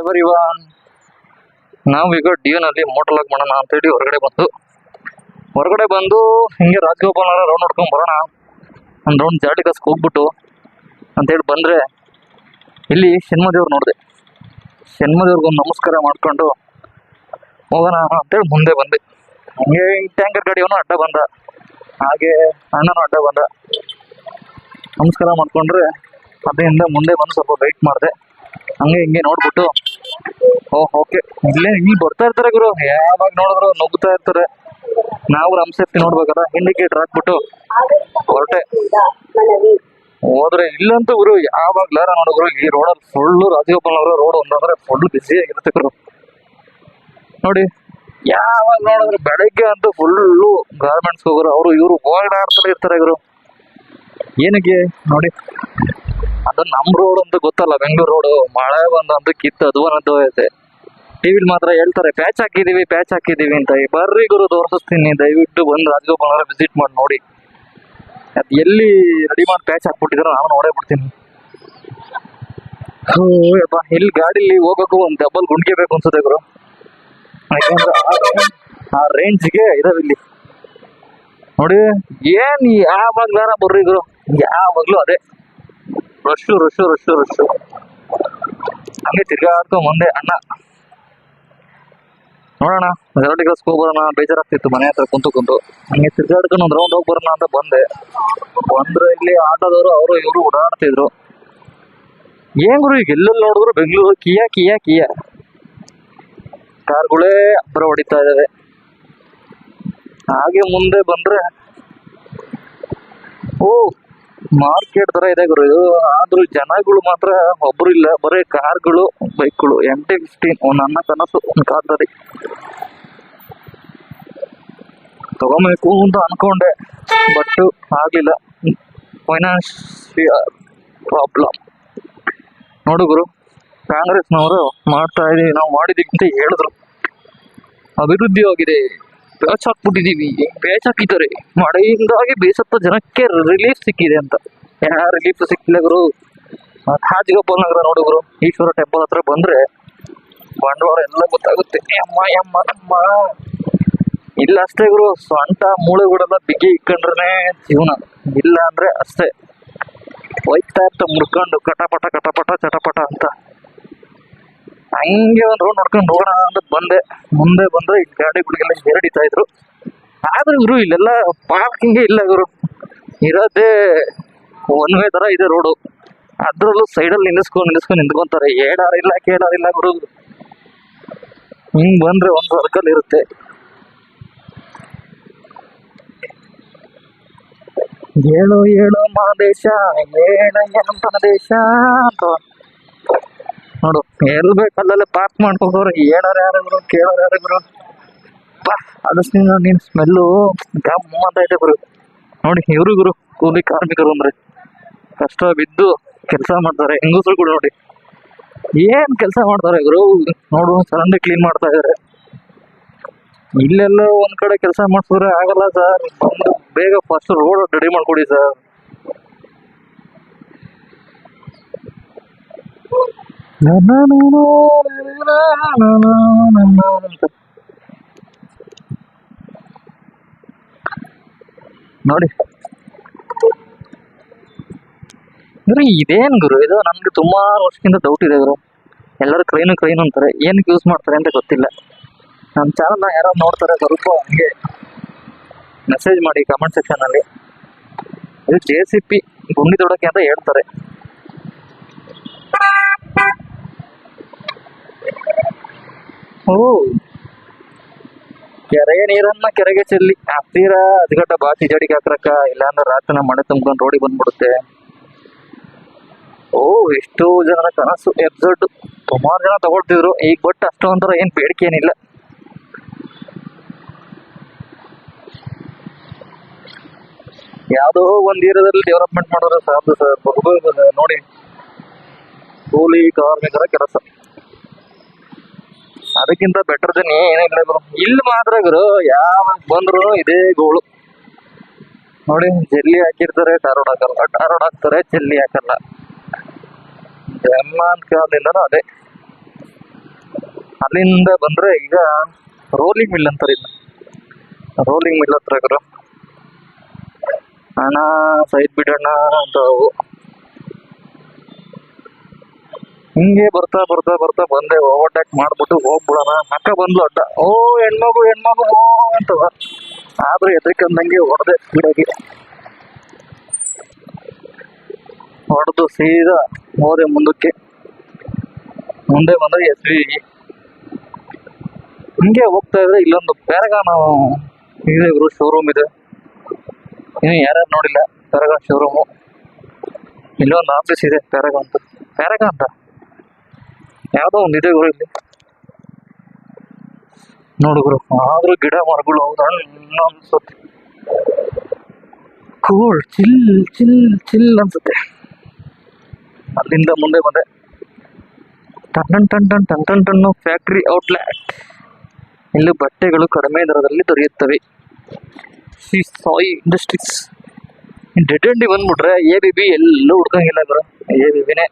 Everyone, ನಾವೀಗ ಡಿಯೋನಲ್ಲಿ motor lock ಮಾಡೋಣ ಅಂತೇಳಿ ಹೊರಗಡೆ ಬಂದು ಹಿಂಗೆ ರಾಜಗೋಪಾಲ್ ನಗರ ರೌಂಡ್ ನೋಡ್ಕೊಂಡು ಬರೋಣ. ಒಂದು ರೌಂಡ್ ಜಾಟಿ ಕಸ್ಗೆ ಹೋಗ್ಬಿಟ್ಟು ಅಂತೇಳಿ ಬಂದರೆ ಇಲ್ಲಿ ಶನ್ಮದೇವ್ರು ನೋಡಿದೆ. ಶನ್ಮದೇವ್ರಿಗೊಂದು ನಮಸ್ಕಾರ ಮಾಡ್ಕೊಂಡು ಹೋಗೋಣ ಅಂತೇಳಿ ಮುಂದೆ ಬಂದೆ. ಹಂಗೆ ಟ್ಯಾಂಕರ್ ಗಾಡಿಯವನು ಅಡ್ಡ ಬಂದ, ಹಾಗೆ ಅಣ್ಣನೂ ಅಡ್ಡ ಬಂದ. ನಮಸ್ಕಾರ ಮಾಡ್ಕೊಂಡ್ರೆ ಅದರಿಂದ ಮುಂದೆ ಬಂದು ಸ್ವಲ್ಪ ವೆಯ್ಟ್ ಮಾಡಿದೆ. ಹಂಗೆ ಹಿಂಗೆ ನೋಡ್ಬಿಟ್ಟು ಓಕೆ ಇಲ್ಲಿ ಬರ್ತಾ ಇರ್ತಾರೆ ಗುರು, ಯಾವಾಗ ನೋಡಿದ್ರು ನುಗ್ತಾ ಇರ್ತಾರೆ. ನಾವು ನಮ್ಮ ಸೇಫ್ಟಿ ನೋಡ್ಬೇಕಲ್ಲ, ಇಂಡಿಕೇಟರ್ ಹಾಕ್ಬಿಟ್ಟು ಹೊರಟೆ. ಹೋದ್ರೆ ಇಲ್ಲಂತೂ ಗುರು ಯಾವಾಗ್ಲಾರ ನೋಡಿದ್ರು ಈ ರೋಡಲ್ಲಿ ಫುಲ್ಲು ರಾಜಗೋಪಾಲ್ ನಗರ ರೋಡ್ ಒಂದಂದ್ರೆ ಫುಲ್ ಬಿಸಿ ಆಗಿರುತ್ತೆ ಗುರು. ನೋಡಿ ಯಾವಾಗ ನೋಡಿದ್ರು ಬೆಳಗ್ಗೆ ಅಂತೂ ಫುಲ್ಲು ಗಾರ್ಮೆಂಟ್ಸ್ ಹೋಗೋರು, ಅವರು ಇವರು ಓಡಾಡ್ತಾರೆ ಇರ್ತಾರೆ ಗುರು. ಏನಕ್ಕೆ ನೋಡಿ, ಅದು ನಮ್ಮ ರೋಡ್ ಅಂತ ಗೊತ್ತಲ್ಲ, ಬೆಂಗಳೂರು ರೋಡು. ಮಳೆ ಬಂದಂತೂ ಕಿತ್ತು ಅಧ್ವಾನದ್ದು ಐತೆ. ಟಿವಿಲಿ ಮಾತ್ರ ಹೇಳ್ತಾರೆ ಪ್ಯಾಚ್ ಹಾಕಿದೀವಿ ಅಂತ. ಬರ್ರಿ ಗುರು ತೋರಿಸ್ತೀನಿ, ದಯವಿಟ್ಟು ಬಂದು ರಾಜಗೋಪಾಲ್ ನಗರ ವಿಸಿಟ್ ಮಾಡಿ ನೋಡಿ. ಅದು ಎಲ್ಲಿ ರೆಡಿ ಮಾಡಿ ಪ್ಯಾಚ್ ಹಾಕ್ಬಿಟ್ಟಿದ್ರು ನಾನು ನೋಡೇ ಬಿಡ್ತೀನಿ. ಯಪ್ಪ, ಇಲ್ಲಿ ಗಾಡಿಲಿ ಹೋಗೋಕ್ಕೂ ಒಂದು ಡಬಲ್ ಗುಂಡಿಗೆ ಬೇಕು ಅನ್ಸುತ್ತೆ ಗುರು. ಯಾಕಂದ್ರೆ ಆ ರೇಂಜ್ಗೆ ಇದಾವೆ ಇಲ್ಲಿ ನೋಡಿ. ಏನ್ ಯಾವಾಗ್ಲಾರ ಬರ್ರಿ ಗುರು, ಯಾವಾಗ್ಲೂ ಅದೇ ರಶ್ಶು. ಹಂಗೆ ತಿರ್ಗಾಡ್ಕೊಂಡ್ ಮುಂದೆ ಅಣ್ಣ ನೋಡೋಣ, ಜರಡಿ ಕಸ್ಗೆ ಹೋಗ್ಬರೋಣ. ಬೇಜಾರಾಗ್ತಿತ್ತು ಮನೆ ಹತ್ರ ಕುಂತು ಹಂಗೆ ತಿರ್ಗಾಡ್ಕೊಂಡು ಒಂದು ರೌಂಡ್ ಹೋಗ್ಬರೋಣ ಅಂತ ಬಂದೆ. ಬಂದ್ರೆ ಇಲ್ಲಿ ಆಟೋದವರು ಅವರು ಇವರು ಓಡಾಡ್ತಿದ್ರು. ಏನ್ ಗುರು ಈಗ ಎಲ್ಲೆಲ್ಲಿ ನೋಡಿದ್ರು ಬೆಂಗಳೂರು ಕಿಯಾ ಕಾರ್ಗಳೇ ಅಬ್ಬರ ಹೊಡಿತಾ ಇದಾವೆ. ಹಾಗೆ ಮುಂದೆ ಬಂದ್ರೆ ಮಾರ್ಕೆಟ್ ತರ ಇದೆ ಗುರು ಇದು. ಆದ್ರೂ ಜನಗಳು ಮಾತ್ರ ಒಬ್ರು ಇಲ್ಲ, ಬರೀ ಕಾರ್ಗಳು ಬೈಕ್ಗಳು. MT-15 ನನ್ನ ಕನಸು ಒಂದು ಕಾರ್ದಲ್ಲಿ ತಗೋಬೇಕು ಅಂತ ಅನ್ಕೊಂಡೆ, ಬಟ್ ಆಗ್ಲಿಲ್ಲ. Financial problem. ನೋಡು ಗುರು, ಕಾಂಗ್ರೆಸ್ನವರು ಮಾಡ್ತಾ ಇದೀವಿ, ನಾವು ಮಾಡಿದೀವಿ ಅಂತ ಹೇಳಿದ್ರು. ಅಭಿವೃದ್ಧಿ ಆಗಿದೆ, ಪ್ಯಾಚ್ ಹಾಕಿದ್ದಾರೆ. ಮಳೆಯಿಂದಾಗಿ ಬೇಸತ್ತ ಜನಕ್ಕೆ ರಿಲೀಫ್ ಸಿಕ್ಕಿದೆ ಅಂತ. ರಿಲೀಫ್ ಸಿಕ್ಕಿಲ್ಲ ಗುರು. ರಾಜಗೋಪಾಲ್ ನಗರ ನೋಡು ಗುರು, ಈಶ್ವರ ಟೆಂಪಲ್ ಹತ್ರ ಬಂದ್ರೆ ಬಂಡವಾಳ ಎಲ್ಲ ಗೊತ್ತಾಗುತ್ತೆ. ಅಮ್ಮ ಇಲ್ಲ ಅಷ್ಟೇ ಗುರು, ಸೊಂಟ ಮೂಳೆಗಳೆಲ್ಲ ಬಿಗಿ ಇಕ್ಕೊಂಡ್ರೆ ಜೀವನ, ಇಲ್ಲ ಅಂದ್ರೆ ಅಷ್ಟೇ ಹೋಯ್ತಾ ಇರ್ತ ಮುಡ್ಕೊಂಡು ಚಟಪಟ ಅಂತ. ಹಂಗೆ ಒಂದು ರೋಡ್ ನೋಡ್ಕೊಂಡು ಹೋಗೋಣ ಅಂತ ಬಂದೆ. ಮುಂದೆ ಬಂದ್ರೆ ಈ ಗಾಡಿಗಳಿಗೆಲ್ಲ ಎರಡಿತಾ ಇದ್ರು. ಆದ್ರೆ ಗುರು ಇಲ್ಲೆಲ್ಲ ಪಾರ್ಕಿಂಗೇ ಇಲ್ಲ ಗುರು, ಇರೋದೇ ಒನ್ ವೇ ತರ ಇದೆ ರೋಡು. ಅದ್ರಲ್ಲೂ ಸೈಡಲ್ಲಿ ನಿಂತ್ಕೊಂತಾರೆ. ಕೇಳಾರಿಲ್ಲ ಗುರು. ಹಿಂಗ್ ಬಂದ್ರೆ ಒಂದು ಸರ್ಕಲ್ ಇರುತ್ತೆ. ಏಳು ಮಹಾದೇಶ ಏನಂತ ದೇಶ ಅಂತ ನೋಡು. ಎಲ್ ಬೇಕಲ್ಲೇ ಪಾರ್ಕ್ ಮಾಡ್ಕೋರು. ಯಾರು ಕೇಳೋರು ಗುರು. ನೀನ್ ಸ್ಮೆಲ್ಲು ಗಮ್ಮ ಅಂತ ಇದೆ ಗುರು. ನೋಡಿ ಇವ್ರು ಗುರು ಕೂಲಿ ಕಾರ್ಮಿಕರು ಅಂದ್ರೆ ಕಷ್ಟ ಬಿದ್ದು ಕೆಲಸ ಮಾಡ್ತಾರೆ. ಹೆಂಗಸರುಗಳು ನೋಡಿ ಏನ್ ಕೆಲಸ ಮಾಡ್ತಾರೆ ಗುರು. ನೋಡು ಚರಂಡಿ ಕ್ಲೀನ್ ಮಾಡ್ತಾ ಇದಾರೆ. ಇಲ್ಲೆಲ್ಲ ಒಂದ್ ಕಡೆ ಕೆಲಸ ಮಾಡ್ಸಿದ್ರೆ ಆಗಲ್ಲ ಸರ್, ಒಂದು ಬೇಗ ಫಸ್ಟ್ ರೋಡ್ ರೆಡಿ ಮಾಡ್ಕೊಡಿ ಸರ್. ನೋಡಿ ಗುರು, ಇದೇನ್ ಗುರು ಇದು? ನಮ್ಗೆ ತುಂಬಾ ವರ್ಷಕ್ಕಿಂತ ಡೌಟ್ ಇದೆ ಗುರು. ಎಲ್ಲರೂ ಕ್ರೈನ್ ಅಂತಾರೆ, ಏನಕ್ಕೆ ಯೂಸ್ ಮಾಡ್ತಾರೆ ಅಂತ ಗೊತ್ತಿಲ್ಲ. ನಮ್ಮ ಚಾನಲ್ನ ಯಾರು ನೋಡ್ತಾರೆ ಸ್ವಲ್ಪ ಹಂಗೆ ಮೆಸೇಜ್ ಮಾಡಿ ಕಮೆಂಟ್ ಸೆಕ್ಷನ್ ಅಲ್ಲಿ. ಇದು JCP ಗುಂಡಿ ತೊಡಕ್ಕೆ ಅಂತ ಹೇಳ್ತಾರೆ. ಕೆರೆಯ ನೀರನ್ನ ಕೆರೆಗೆ ಚೆಲ್ಲಿ ಹತ್ತಿರ ಅದ್ಗಟ್ಟ ಬಾಕಿ ಜಡಿಗೆ ಹಾಕ್ರಕ್ಕ, ಇಲ್ಲಾಂದ್ರೆ ರಾತ್ರಿ ಮಳೆ ತುಂಬ್ಕೊಂಡು ರೋಡಿಗೆ ಬಂದ್ಬಿಡುತ್ತೆ. ಎಷ್ಟೋ ಜನರ ಕನಸು ಎಫ್ಝಡ್. ಸುಮಾರು ಜನ ತಗೊಳ್ತಿದ್ರು ಈಗ, ಬಟ್ ಅಷ್ಟೊಂಥರ ಏನ್ ಬೇಡಿಕೆ ಏನಿಲ್ಲ. ಯಾವ್ದೋ ಒಂದ್ ಏರಿಯಾದಲ್ಲಿ ಡೆವಲಪ್ಮೆಂಟ್ ಮಾಡೋರು ಸಾಧ್ಯ ಸರ್. ನೋಡಿ ಕೂಲಿ ಕಾರ್ಮಿಕರ ಕೆಲಸ, ಅದಕ್ಕಿಂತ ಬೆಟರ್ ಜನ ಏನಿಲ್ಲ ಗುರು. ಇಲ್ಲಿ ಮಾತ್ರ ಗುರು ಯಾವಾಗ ಬಂದ್ರು ಇದೇ ಗೋಳು ನೋಡಿ. ಜಲ್ಲಿ ಹಾಕಿರ್ತಾರೆ, ಟಾರೋಡ್ ಹಾಕ್ತಾರೆ, ಜಲ್ಲಿ ಹಾಕಲ್ಲ. ಜಮ್ಮನ್ ಕಾಲದಿಂದನೂ ಅದೇ. ಅಲ್ಲಿಂದ ಬಂದ್ರೆ ಈಗ ರೋಲಿಂಗ್ ಮಿಲ್ ಅಂತಾರೆ ಇಲ್ಲ, ರೋಲಿಂಗ್ ಮಿಲ್ ಹತ್ರ ಗುರು. ಅಣ್ಣ ಸೈಡ್ ಬಿಡೋಣ ಅಂತ ಅವು. ಹಿಂಗೆ ಬರ್ತಾ ಬರ್ತಾ ಬರ್ತಾ ಬಂದೆ, ಓವರ್ಟೇಕ್ ಮಾಡ್ಬಿಟ್ಟು ಹೋಗ್ಬಿಡೋಣ. ಅಕ್ಕ ಬಂದ್ಲು ಅಡ್ಡ, ಓ ಹೆಣ್ಮಗು ಹೆಣ್ಮಗು ಓ ಅಂತ. ಆದ್ರೆ ಎದಕ್ಕಂದಂಗೆ ಹೊಡೆದೆ ಸ್ಪೀಡಾಗಿ, ಹೊಡೆದು ಸೀದಾ ಹೋದೆ ಮುಂದಕ್ಕೆ. ಮುಂದೆ ಬಂದ್ರೆ ಎಸ್.ವಿ. ಹಿಂಗೆ ಹೋಗ್ತಾ ಇದ್ರೆ ಇಲ್ಲೊಂದು ಪ್ಯಾರಗಾನ್ ಇದೆ ಗುರು, ಶೋರೂಮ್ ಇದೆ. ಇನ್ನು ಯಾರ್ಯಾರು ನೋಡಿಲ್ಲ ಪ್ಯಾರಗಾನ್ ಶೋರೂಮು. ಇಲ್ಲೊಂದು ಆಫೀಸ್ ಇದೆ ಪ್ಯಾರಗಾನ್ ಅಂತ ಯಾವ್ದೋ ಒಂದು ಇದೆ ಗುರು ಇಲ್ಲಿ ನೋಡುಗುರು. ಆದ್ರೂ ಗಿಡ ಮರಗಳು ಹೌದಾ ಅನ್ಸುತ್ತೆ, ಕೂಲ್ ಚಿಲ್ ಚಿಲ್ ಚಿಲ್ ಅನ್ಸುತ್ತೆ. ಅಲ್ಲಿಂದ ಮುಂದೆ ಬಂದೆ, ton ton ton ton ton ton factory outlet. ಇಲ್ಲಿ ಬಟ್ಟೆಗಳು ಕಡಿಮೆ ದರದಲ್ಲಿ ದೊರೆಯುತ್ತವೆ. Shri Sai industries. Dead MD ಬಂದ್ಬಿಟ್ರೆ ABB ಎಲ್ಲೂ ಹುಡ್ಕಂಗಿಲ್ಲ ಗುರು, ABBನೇ.